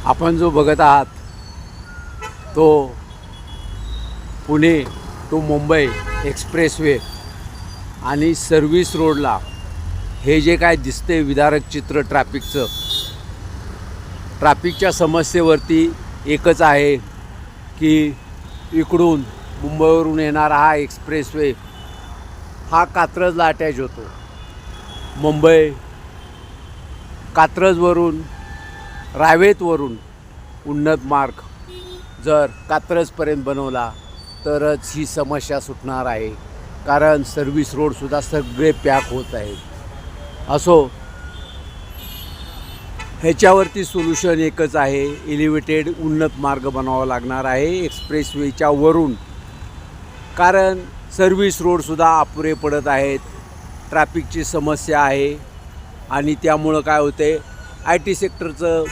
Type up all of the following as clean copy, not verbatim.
आपण जो बघत आहात तो पुणे टू मुंबई एक्सप्रेसवे आणि सर्व्हिस रोडला हे जे काय दिसते विदारक चित्र ट्रॅफिकच्या समस्येवरती एकच आहे की इकडून मुंबईवरून येणारा हा एक्सप्रेसवे हा कात्रजला अटॅच होतो. मुंबई कात्रजवरून रावेतवरून उन्नत मार्ग जर कात्रजपर्यंत बनवला तरच ही समस्या सुटणार आहे. कारण सर्व्हिस रोडसुद्धा सगळे पॅक होत आहेत. असो, ह्याच्यावरती सोल्युशन एकच आहे, एलिव्हेटेड उन्नत मार्ग बनावा लागणार आहे एक्सप्रेसवेच्या वरून. कारण सर्व्हिस रोडसुद्धा अपुरे पडत आहेत, ट्रॅफिकची समस्या आहे आणि त्यामुळं काय होते, आय टी सेक्टरचं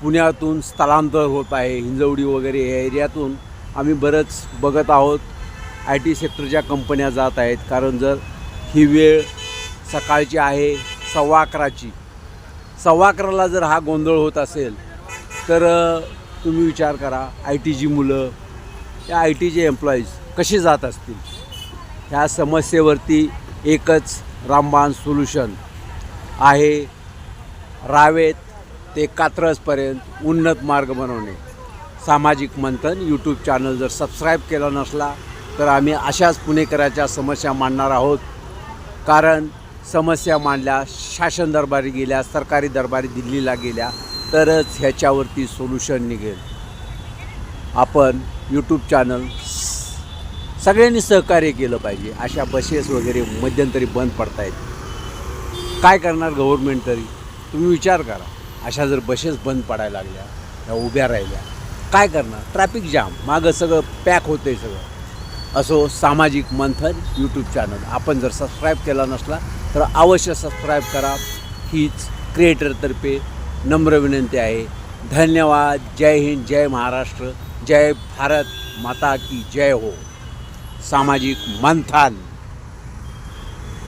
पुण्यातून स्थलांतर होत आहे. हिंजवडी वगैरे या एरियातून आम्ही बरंच बघत आहोत आय टी सेक्टरच्या कंपन्या जात आहेत. कारण जर ही वेळ सकाळची आहे 11:15ची, 11:15ला जर हा गोंधळ होत असेल तर तुम्ही विचार करा आय टीची मुलं, या आय टीचे एम्प्लॉईज कसे जात असतील. ह्या समस्येवरती एकच रामबाण सोल्युशन आहे, रावेत ते कात्रजपर्यंत उन्नत मार्ग बनवणे. सामाजिक मंथन यूट्यूब चॅनल जर सबस्क्राईब केला नसला तर आम्ही अशाच पुणेकरांच्या समस्या मांडणार आहोत. कारण समस्या मांडल्या, शासन दरबारी गेल्या, सरकारी दरबारी दिल्लीला गेल्या तरच ह्याच्यावरती सोल्युशन निघेल. आपण यूट्यूब चॅनल सगळ्यांनी सहकार्य केलं पाहिजे. अशा बसेस वगैरे मध्यंतरी बंद पडत आहेत, काय करणार गव्हर्मेंट तरी? तुम्ही विचार करा. अशा जर बसेस बंद पडायला लागल्या, या उभ्या राहिल्या, काय करणार? ट्रॅफिक जाम, मागं सगळं पॅक होतं आहे सगळं. असो, सामाजिक मंथन यूट्यूब चॅनल आपण जर सबस्क्राईब केला नसला तर अवश्य सबस्क्राईब करा. हीच क्रिएटरतर्फे नम्र विनंती आहे. धन्यवाद. जय हिंद, जय महाराष्ट्र, जय भारत माता की जय हो. सामाजिक मंथन.